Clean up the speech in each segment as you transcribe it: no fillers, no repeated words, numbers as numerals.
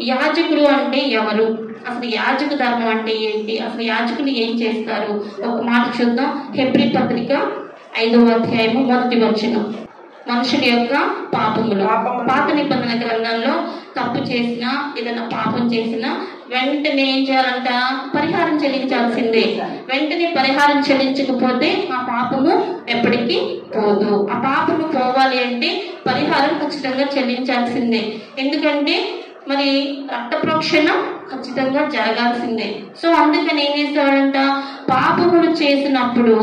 యాజకుడు అంటే ఎవరు, అసలు యాజక ధర్మం అంటే ఏంటి, అసలు యాజకులు ఏం చేస్తారు? ఒక మాట చూద్దాం. హెబ్రీ పత్రిక 5వ అధ్యాయము 1వ వచనం. మనుషుల యొక్క పాపములు. పాత నిబంధన గ్రంథంలో తప్పు చేసినా ఏదైనా పాపం చేసినా వెంటనే ఏం చేయాలంట? పరిహారం చెల్లించాల్సిందే. వెంటనే పరిహారం చెల్లించకపోతే ఆ పాపము ఎప్పటికీ పోదు. ఆ పాపము పోవాలి అంటే పరిహారం ఖచ్చితంగా చెల్లించాల్సిందే. ఎందుకంటే మరి రక్త ప్రోక్షణ ఖచ్చితంగా జరగాల్సిందే. సో అందుకని ఏం చేసేవాడంట? పాపములు చేసినప్పుడు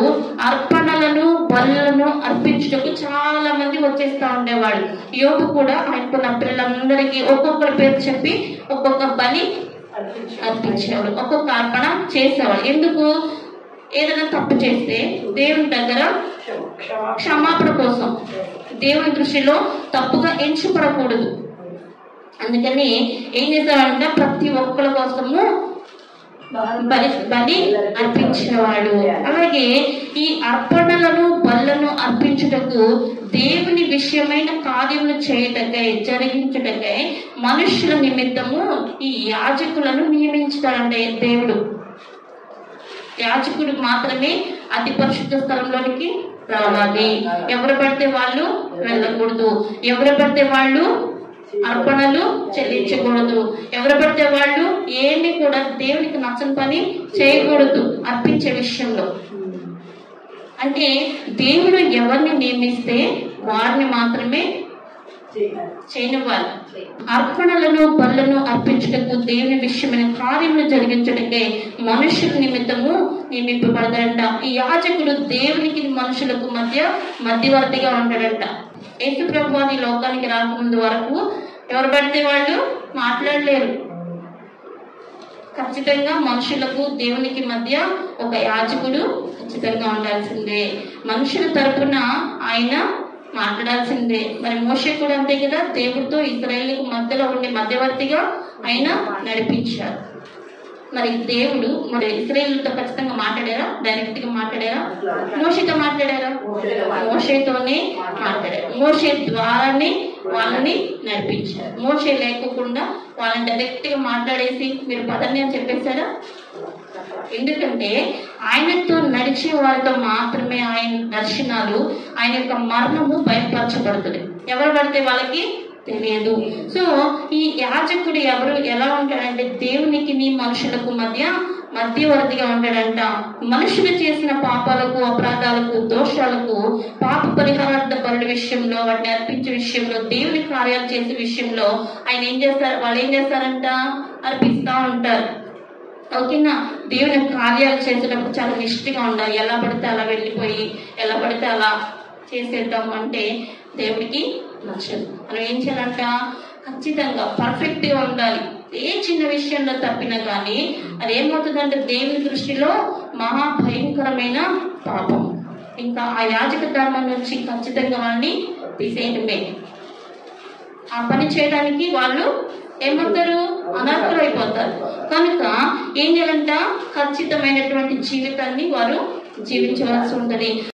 అర్పణలను బలులను అర్పించుటకు చాలా మంది వచ్చేస్తా ఉండేవాడు. యోబు కూడా ఆయనకున్న పిల్లలందరికీ ఒక్కొక్కరి పేరు చెప్పి ఒక్కొక్క బలి అర్పించేవాడు, ఒక్కొక్క అర్పణ చేసేవాడు. ఎందుకు? ఏదైనా తప్పు చేస్తే దేవుని దగ్గర క్షమాపణ కోసం, దేవుని దృష్టిలో తప్పుగా ఎంచుపడకూడదు. అందుకని ఏం చేసేవాడంట? ప్రతి ఒక్కరి కోసము బలి అర్పించేవాడు. అలాగే ఈ అర్పణలను బలులను అర్పించుటకు దేవుని విషయమైన కార్యములు చేయటకై జరిగించుటకై మనుషుల నిమిత్తము ఈ యాజకులను నియమించుతాడంటే దేవుడు. యాజకుడు మాత్రమే అతి పరిశుద్ధ స్థలంలోనికి రావాలి. ఎవరు పడితే వాళ్ళు వెళ్ళకూడదు. ఎవరు పడితే వాళ్ళు అర్పణలు చెల్లించకూడదు. ఎవరు పడితే వాళ్ళు ఏమి కూడా దేవునికి నచ్చని పని చేయకూడదు అర్పించే విషయంలో. అంటే దేవుడు ఎవరిని నియమిస్తే వారిని మాత్రమే చేయనివ్వాలి. అర్పణలను బలులను అర్పించుటకు దేవుని విషయమైన కార్యములు జరిగించటకే మనుషుల నిమిత్తము నియమింపబడతాడంట. ఈ యాజకుడు దేవునికి మనుషులకు మధ్యవర్తిగా ఉంటాడంట. యేసు ప్రభువు ఈ లోకానికి రాకముందు వరకు ఎవరు పడితే వాళ్ళు మాట్లాడలేరు. ఖచ్చితంగా మనుషులకు దేవునికి మధ్య ఒక యాజకుడు ఖచ్చితంగా ఉండాల్సిందే. మనుషుల తరపున ఆయన మాట్లాడాల్సిందే. మరి మోషే కూడా అంతే కదా, దేవుడితో ఇశ్రాయేలుకు మధ్యలో ఉండే మధ్యవర్తిగా ఆయన నడిపించారు. మరి దేవుడు మరి ఇశ్రాయేలుతో ఖచ్చితంగా మాట్లాడారా? డైరెక్ట్ గా మాట్లాడారా? మోషేతో మాట్లాడారా? మోషేతోనే మాట్లాడారు. మోషే ద్వారానే వాళ్ళని నడిపించారు. మోషే లేకుండా వాళ్ళని డైరెక్ట్ గా మాట్లాడేసి మీరు పదండి అని చెప్పేశారా? ఎందుకంటే ఆయనతో నడిచే వారితో మాత్రమే ఆయన దర్శనాలు, ఆయన యొక్క మరణము బయటపరచబడుతుంది. ఎవరు పడితే వాళ్ళకి తెలియదు. సో ఈ యాజకుడు ఎలా ఉంటాడంటే దేవునికి మనుషులకు మధ్యవర్తిగా ఉంటాడంట. మనుషులు చేసిన పాపాలకు, అపరాధాలకు, దోషాలకు పాప పరిహారార్థ బలుల విషయంలో, వాటిని అర్పించే విషయంలో, దేవుని కార్యాలు చేసే విషయంలో ఆయన ఏం చేస్తారు? వాళ్ళు ఏం చేస్తారంట? అర్పిస్తా ఉంటారు. ఓకేనా? దేవుని కార్యాలు చేసేటప్పుడు చాలా నిష్ఠగా ఉండాలి. ఎలా పడితే అలా వెళ్ళిపోయి ఎలా పడితే అలా చేసేద్దాం అంటే దేవుడికి నచ్చదు. మనం ఏం చేయాలంట? ఖచ్చితంగా పర్ఫెక్ట్ గా ఉండాలి. ఏ చిన్న విషయంలో తప్పినా కానీ అది ఏమవుతుందంటే దేవుని దృష్టిలో మహాభయంకరమైన పాపం. ఇంకా ఆ యాజక ధర్మం నుంచి ఖచ్చితంగా వాళ్ళని తీసేయడమే. ఆ పని చేయడానికి వాళ్ళు ఏమవుతారు? అనర్హులు అయిపోతారు. కనుక ఏం చేయాలంట? ఖచ్చితమైనటువంటి జీవితాన్ని వారు జీవించవలసి ఉంటుంది.